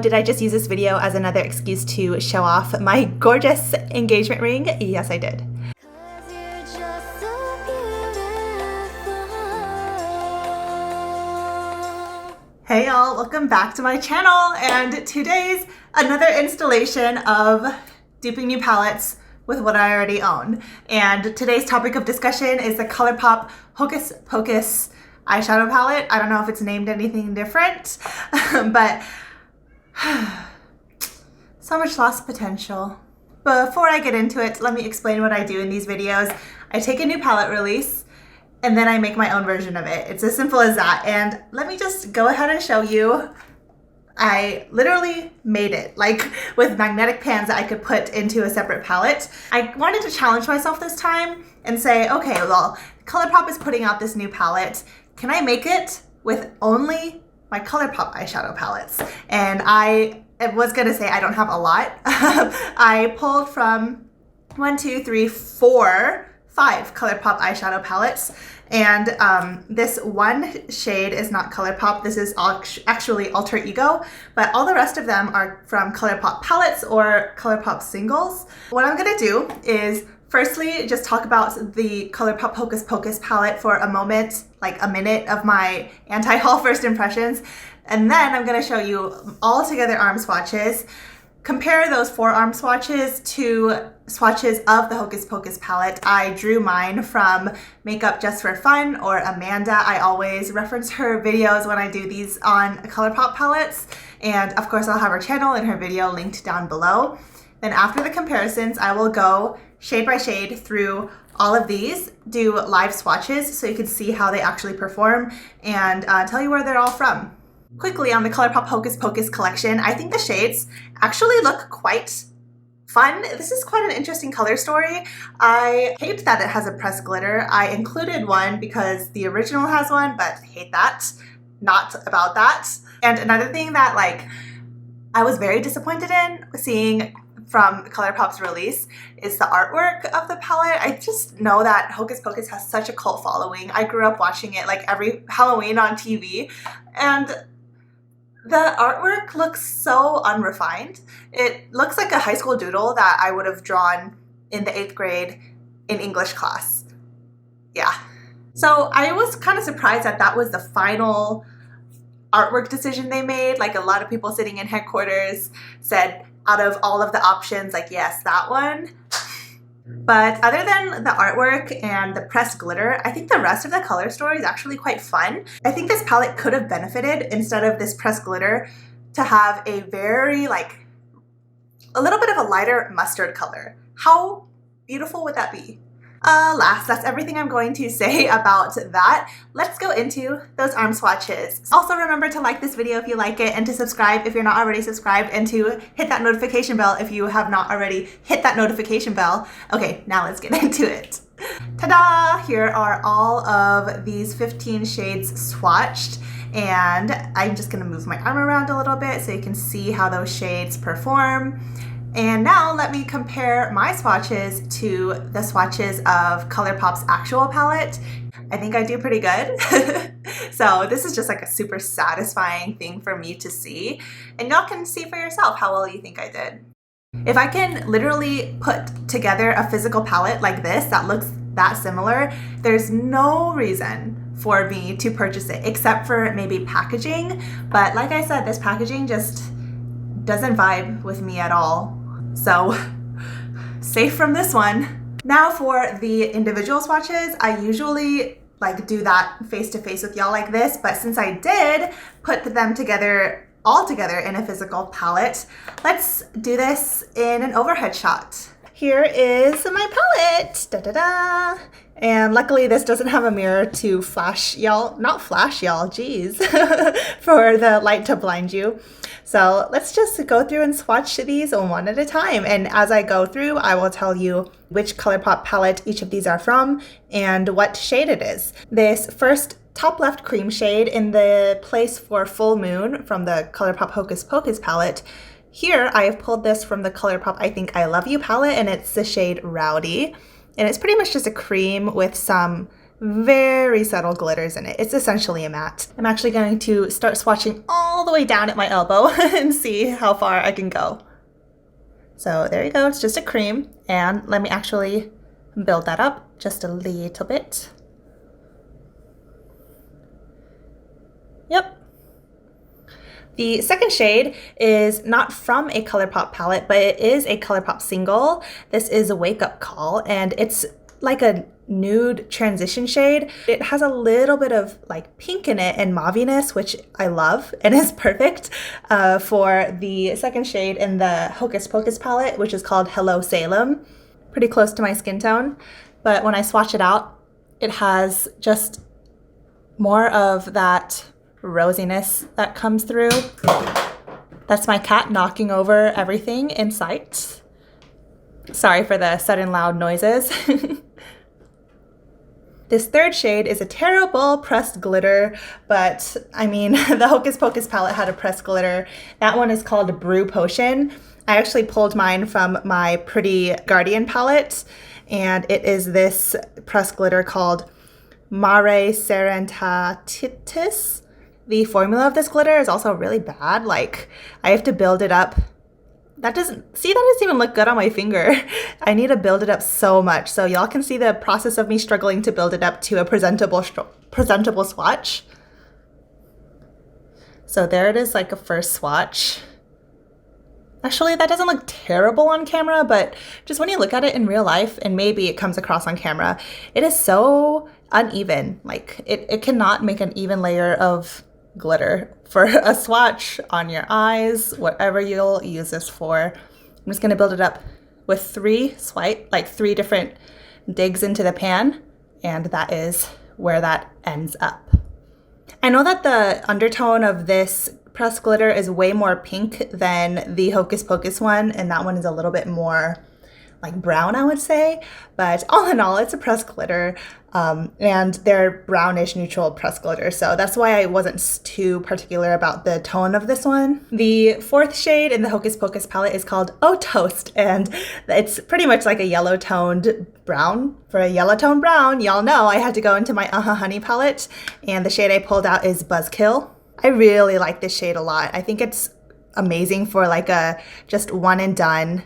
Did I just use this video as another excuse to show off my gorgeous engagement ring? Yes, I did. Hey y'all, welcome back to my channel, and today's another installation of duping new palettes with what I already own. And today's topic of discussion is the Colourpop Hocus Pocus eyeshadow palette. I don't know if it's named anything different, but so much lost potential. Before I get into it, let me explain what I do in these videos. I take a new palette release and then I make my own version of it. It's as simple as that. And let me just go ahead and show you. I literally made it, like with magnetic pans that I could put into a separate palette. I wanted to challenge myself this time and say, okay, well, Colourpop is putting out this new palette. Can I make it with only my Colourpop eyeshadow palettes? And I was gonna say I don't have a lot. I pulled from 5 Colourpop eyeshadow palettes, and this one shade is not Colourpop. This is actually Alter Ego, but all the rest of them are from Colourpop palettes or Colourpop singles. What I'm gonna do is firstly just talk about the Colourpop Hocus Pocus palette for a moment, like a minute of my anti-haul first impressions, and then I'm gonna show you all together arm swatches. Compare those 4 arm swatches to swatches of the Hocus Pocus palette. I drew mine from Makeup Just for Fun, or Amanda. I always reference her videos when I do these on Colourpop palettes, and of course I'll have her channel and her video linked down below. Then after the comparisons, I will go shade by shade through all of these, do live swatches so you can see how they actually perform, and tell you where they're all from. Quickly on the Colourpop Hocus Pocus collection, I think the shades actually look quite fun. This is quite an interesting color story. I hate that it has a pressed glitter. I included one because the original has one, but hate that. Not about that. And another thing that I was very disappointed in seeing from Colourpop's release is the artwork of the palette. I just know that Hocus Pocus has such a cult following. I grew up watching it like every Halloween on TV, and the artwork looks so unrefined. It looks like a high school doodle that I would have drawn in the 8th grade in English class. Yeah. So I was kind of surprised that that was the final artwork decision they made. Like, a lot of people sitting in headquarters said out of all of the options, like, yes, that one. But other than the artwork and the pressed glitter, I think the rest of the color story is actually quite fun. I think this palette could have benefited, instead of this pressed glitter, to have a very, a little bit of a lighter mustard color. How beautiful would that be? Alas, that's everything I'm going to say about that. Let's go into those arm swatches. Also, remember to like this video if you like it, and to subscribe if you're not already subscribed, and to hit that notification bell if you have not already hit that notification bell. Okay, now let's get into it. Ta-da! Here are all of these 15 shades swatched, and I'm just gonna move my arm around a little bit so you can see how those shades perform. And now let me compare my swatches to the swatches of Colourpop's actual palette. I think I do pretty good. So this is just like a super satisfying thing for me to see. And y'all can see for yourself how well you think I did. If I can literally put together a physical palette like this that looks that similar, there's no reason for me to purchase it, except for maybe packaging. But like I said, this packaging just doesn't vibe with me at all. So, safe from this one. Now for the individual swatches, I usually do that face to face with y'all like this, but since I did put them together, all together in a physical palette, let's do this in an overhead shot. Here is my palette, da-da-da. And luckily this doesn't have a mirror to flash y'all, not flash y'all, geez, for the light to blind you. So let's just go through and swatch these one at a time. And as I go through, I will tell you which Colourpop palette each of these are from and what shade it is. This first top left cream shade in the place for Full Moon from the Colourpop Hocus Pocus palette. Here I have pulled this from the Colourpop I Think I Love You palette, and it's the shade Rowdy. And it's pretty much just a cream with some very subtle glitters in it. It's essentially a matte. I'm actually going to start swatching all the way down at my elbow and see how far I can go. So there you go, it's just a cream. And let me actually build that up just a little bit. Yep. The second shade is not from a Colourpop palette, but it is a Colourpop single. This is a Wake Up Call, and it's like a nude transition shade. It has a little bit of like pink in it and mauviness, which I love and is perfect for the second shade in the Hocus Pocus palette, which is called Hello Salem. Pretty close to my skin tone, but when I swatch it out, it has just more of that rosiness that comes through. That's my cat knocking over everything in sight. Sorry for the sudden loud noises. This third shade is a terrible pressed glitter, but I mean, the Hocus Pocus palette had a pressed glitter. That one is called Brew Potion. I actually pulled mine from my Pretty Guardian palette, and it is this pressed glitter called Mare Serenitatis. The formula of this glitter is also really bad. Like, I have to build it up. That doesn't even look good on my finger. I need to build it up so much. So y'all can see the process of me struggling to build it up to a presentable swatch. So there it is, like a first swatch. Actually, that doesn't look terrible on camera, but just when you look at it in real life, and maybe it comes across on camera, it is so uneven. Like, it cannot make an even layer of glitter for a swatch on your eyes, whatever you'll use this for. I'm just gonna build it up with three different digs into the pan, and that is where that ends up. I know that the undertone of this pressed glitter is way more pink than the Hocus Pocus one, and that one is a little bit more like brown, I would say, but all in all, it's a pressed glitter, and they're brownish neutral pressed glitter, so that's why I wasn't too particular about the tone of this one. The fourth shade in the Hocus Pocus palette is called Oh Toast, and it's pretty much like a yellow toned brown. For a yellow toned brown, y'all know I had to go into my Honey palette, and the shade I pulled out is Buzzkill. I really like this shade a lot. I think it's amazing for like a just one and done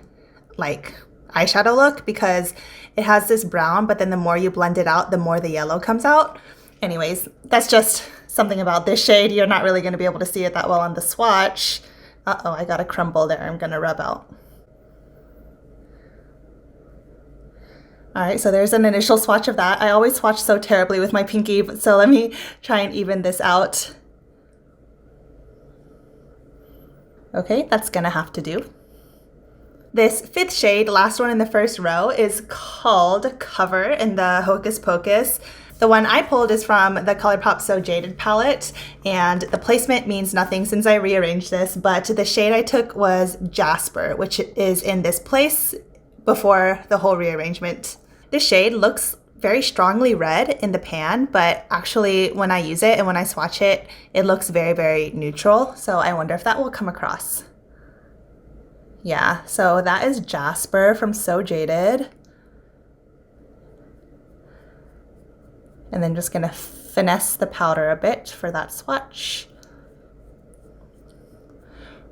like eyeshadow look, because it has this brown, but then the more you blend it out, the more the yellow comes out. Anyways, that's just something about this shade. You're not really going to be able to see it that well on the swatch. Uh-oh, I got a crumble there. I'm going to rub out. All right, so there's an initial swatch of that. I always swatch so terribly with my pinky, so let me try and even this out. Okay, that's gonna have to do. This fifth shade, last one in the first row, is called Cover in the Hocus Pocus. The one I pulled is from the Colourpop So Jaded palette, and the placement means nothing since I rearranged this, but the shade I took was Jasper, which is in this place before the whole rearrangement. This shade looks very strongly red in the pan, but actually when I use it and when I swatch it, it looks very, very neutral. So I wonder if that will come across. Yeah, so that is Jasper from So Jaded. And then just gonna finesse the powder a bit for that swatch.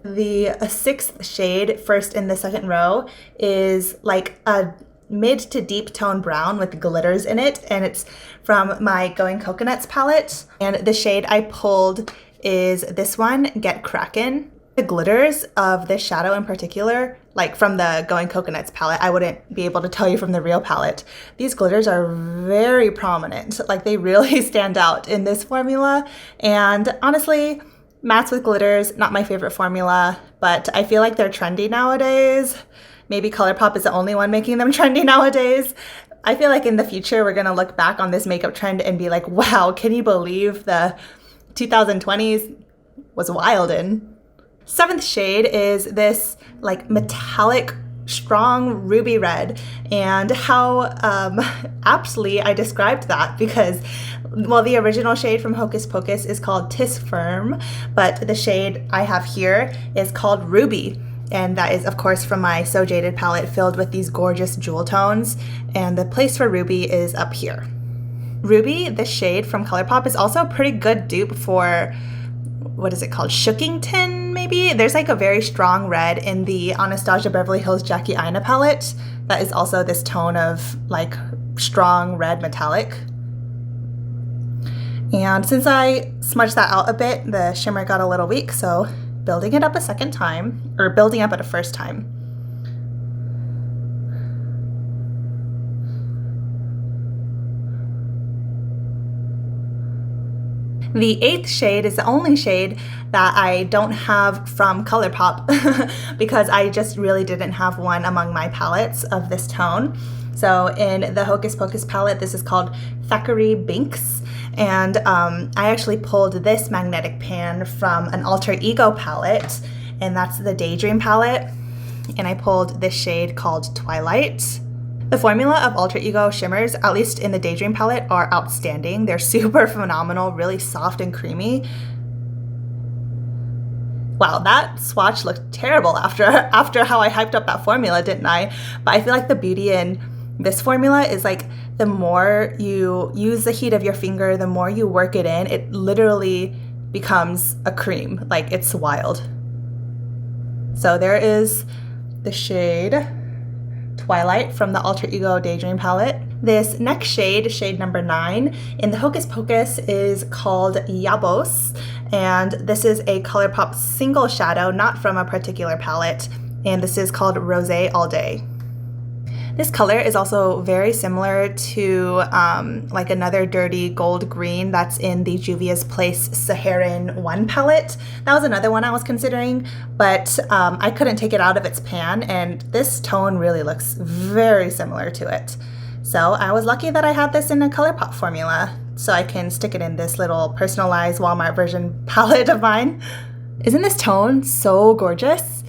The sixth shade, first in the second row, is like a mid to deep tone brown with glitters in it, and it's from my Going Coconuts palette. And the shade I pulled is this one, Get Crackin'. The glitters of this shadow in particular, like from the Going Coconuts palette, I wouldn't be able to tell you from the real palette. These glitters are very prominent, like they really stand out in this formula. And honestly, mattes with glitters, not my favorite formula, but I feel like they're trendy nowadays. Maybe Colourpop is the only one making them trendy nowadays. I feel like in the future, we're gonna look back on this makeup trend and be like, wow, can you believe the 2020s was wild in? Seventh shade is this like metallic, strong ruby red, and how aptly I described that, because, well, the original shade from Hocus Pocus is called Tis Firm, but the shade I have here is called Ruby. And that is, of course, from my So Jaded palette filled with these gorgeous jewel tones. And the place for Ruby is up here. Ruby, this shade from Colourpop, is also a pretty good dupe for, what is it called? Shookington, maybe? There's like a very strong red in the Anastasia Beverly Hills Jackie Aina palette that is also this tone of like strong red metallic. And since I smudged that out a bit, the shimmer got a little weak, so building it up a second time, or building up at a first time. The 8th shade is the only shade that I don't have from Colourpop because I just really didn't have one among my palettes of this tone. So in the Hocus Pocus palette, this is called Thackeray Binks. And I actually pulled this magnetic pan from an Alter Ego palette, and that's the Daydream palette. And I pulled this shade called Twilight. The formula of Alter Ego shimmers, at least in the Daydream palette, are outstanding. They're super phenomenal, really soft and creamy. Wow, that swatch looked terrible after how I hyped up that formula, didn't I? But I feel like the beauty in this formula is like the more you use the heat of your finger, the more you work it in, it literally becomes a cream. Like, it's wild. So there is the shade Twilight from the Alter Ego Daydream palette. This next shade, shade number 9, in the Hocus Pocus is called Yabos, and this is a Colourpop single shadow, not from a particular palette, and this is called Rosé All Day. This color is also very similar to like another dirty gold green that's in the Juvia's Place Saharan 1 palette. That was another one I was considering, but I couldn't take it out of its pan, and this tone really looks very similar to it. So I was lucky that I had this in a Colourpop formula, so I can stick it in this little personalized Walmart version palette of mine. Isn't this tone so gorgeous?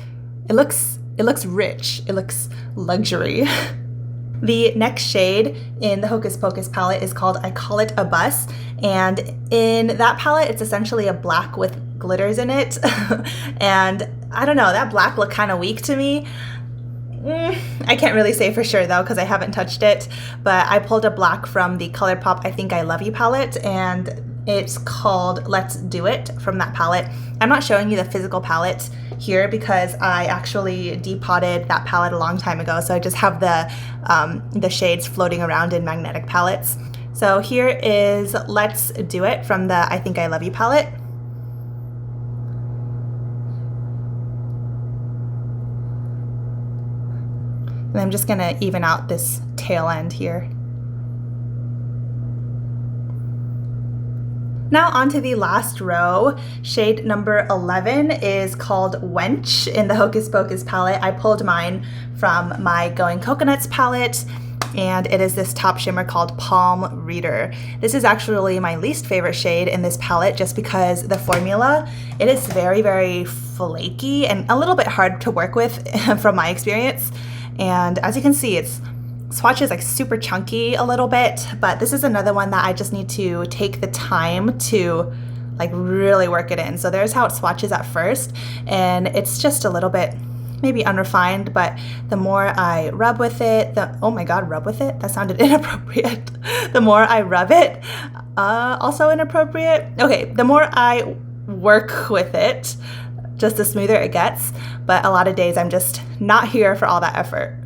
It looks rich, it looks luxury. The next shade in the Hocus Pocus palette is called I Call It a Bus, and in that palette it's essentially a black with glitters in it. And I don't know, that black looked kind of weak to me. I can't really say for sure though because I haven't touched it, but I pulled a black from the Colourpop I Think I Love You palette, and it's called Let's Do It from that palette. I'm not showing you the physical palette here because I actually depotted that palette a long time ago, so I just have the shades floating around in magnetic palettes. So here is Let's Do It from the I Think I Love You palette. And I'm just gonna even out this tail end here. Now onto the last row. Shade number 11 is called Wench in the Hocus Pocus palette. I pulled mine from my Going Coconuts palette, and it is this top shimmer called Palm Reader. This is actually my least favorite shade in this palette just because the formula, it is very, very flaky and a little bit hard to work with from my experience. And as you can see, its swatch is like super chunky a little bit, but this is another one that I just need to take the time to like really work it in. So there's how it swatches at first, and it's just a little bit maybe unrefined, but the more I rub with it, oh my god, rub with it? That sounded inappropriate. The more I rub it, also inappropriate. Okay, the more I work with it, just the smoother it gets, but a lot of days I'm just not here for all that effort.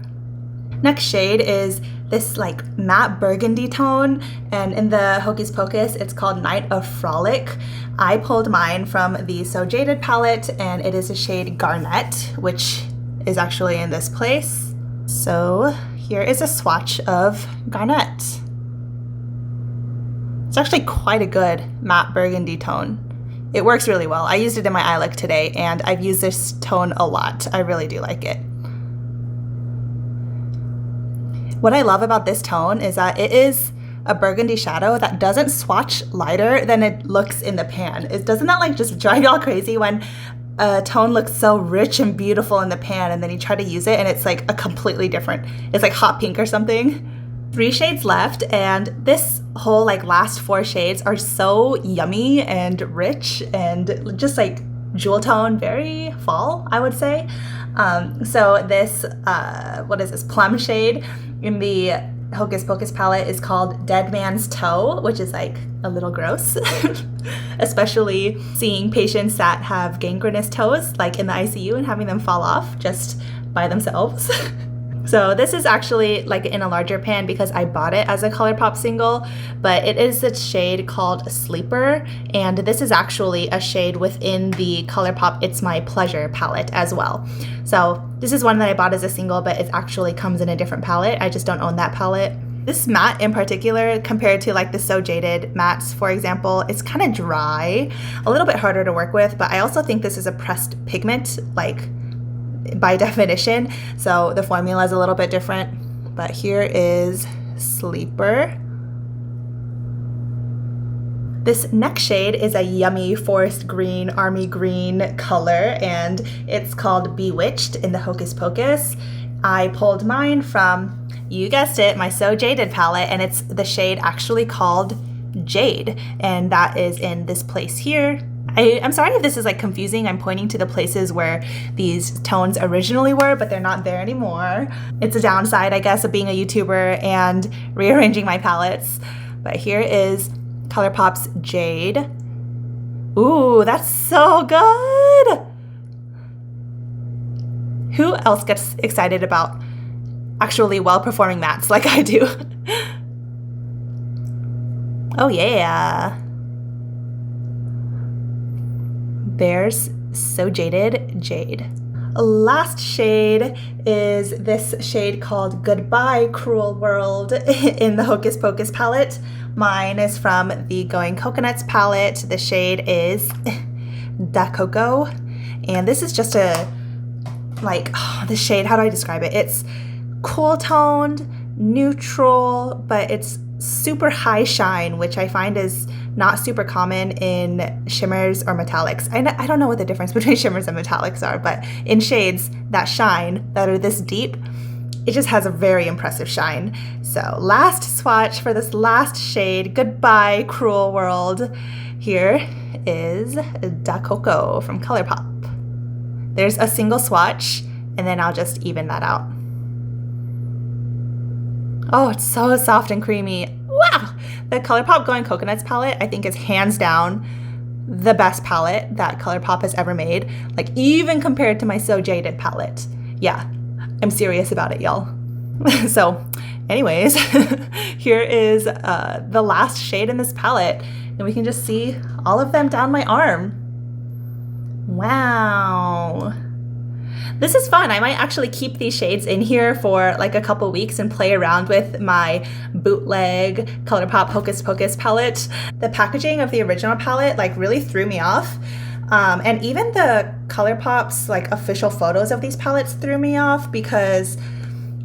Next shade is this like matte burgundy tone, and in the Hocus Pocus it's called Night of Frolic. I pulled mine from the So Jaded palette, and it is a shade Garnet, which is actually in this place. So here is a swatch of Garnet. It's actually quite a good matte burgundy tone. It works really well. I used it in my eye look today, and I've used this tone a lot. I really do like it. What I love about this tone is that it is a burgundy shadow that doesn't swatch lighter than it looks in the pan. Doesn't that like just drive y'all crazy when a tone looks so rich and beautiful in the pan and then you try to use it and it's like a completely different, it's like hot pink or something? 3 shades left, and this whole like last 4 shades are so yummy and rich and just like jewel tone, very fall, I would say. So this, what is this, plum shade in the Hocus Pocus palette is called Dead Man's Toe, which is like a little gross, especially seeing patients that have gangrenous toes, like in the ICU, and having them fall off just by themselves. So this is actually like in a larger pan because I bought it as a Colourpop single, but it is a shade called Sleeper, and this is actually a shade within the Colourpop It's My Pleasure palette as well. So this is one that I bought as a single, but it actually comes in a different palette. I just don't own that palette. This matte in particular, compared to like the So Jaded mattes, for example, it's kind of dry, a little bit harder to work with, but I also think this is a pressed pigment, like by definition, so the formula is a little bit different. But here is Sleeper. This next shade is a yummy forest green, army green color, and it's called Bewitched in the Hocus Pocus. I pulled mine from, you guessed it, my So Jaded palette, and it's the shade actually called Jade, and that is in this place here. I'm sorry if this is like confusing. I'm pointing to the places where these tones originally were, but they're not there anymore. It's a downside, I guess, of being a YouTuber and rearranging my palettes. But here is Colourpop's Jade. Ooh, that's so good! Who else gets excited about actually well-performing mattes like I do? Oh yeah. There's So Jaded Jade. Last shade is this shade called Goodbye Cruel World in the Hocus Pocus palette. Mine is from the Going Coconuts palette. The shade is Da Coco, and this is just a, like, the shade, how do I describe it? It's cool toned, neutral, but it's super high shine, which I find is not super common in shimmers or metallics. I don't know what the difference between shimmers and metallics are, but in shades that shine, that are this deep, it just has a very impressive shine. So last swatch for this last shade, Goodbye Cruel World. Here is Da Coco from Colourpop. There's a single swatch, and then I'll just even that out. Oh, it's so soft and creamy. Wow! The Colourpop Going Coconuts palette, I think, is hands down the best palette that Colourpop has ever made. Like, even compared to my So Jaded palette. Yeah, I'm serious about it, y'all. So, anyways, here is the last shade in this palette, and we can just see all of them down my arm. Wow. This is fun. I might actually keep these shades in here for like a couple weeks and play around with my bootleg Colourpop Hocus Pocus palette. The packaging of the original palette like really threw me off. And even the Colourpop's like official photos of these palettes threw me off because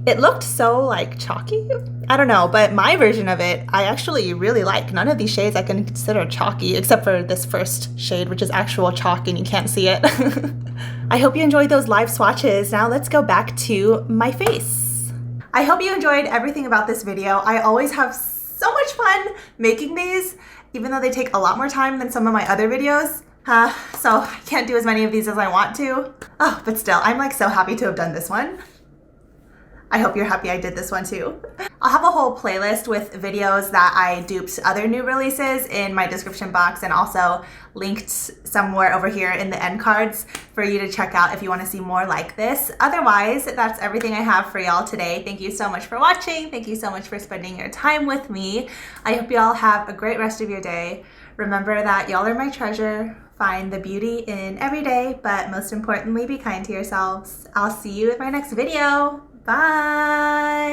it looked so like chalky. I don't know, but my version of it, I actually really like. None of these shades I can consider chalky except for this first shade, which is actual chalk and you can't see it. I hope you enjoyed those live swatches. Now let's go back to my face. I hope you enjoyed everything about this video. I always have so much fun making these, even though they take a lot more time than some of my other videos. So I can't do as many of these as I want to. Oh, but still, I'm like so happy to have done this one. I hope you're happy I did this one too. I'll have a whole playlist with videos that I duped other new releases in my description box, and also linked somewhere over here in the end cards for you to check out if you want to see more like this. Otherwise, that's everything I have for y'all today. Thank you so much for watching. Thank you so much for spending your time with me. I hope y'all have a great rest of your day. Remember that y'all are my treasure. Find the beauty in every day, but most importantly, be kind to yourselves. I'll see you in my next video. Bye!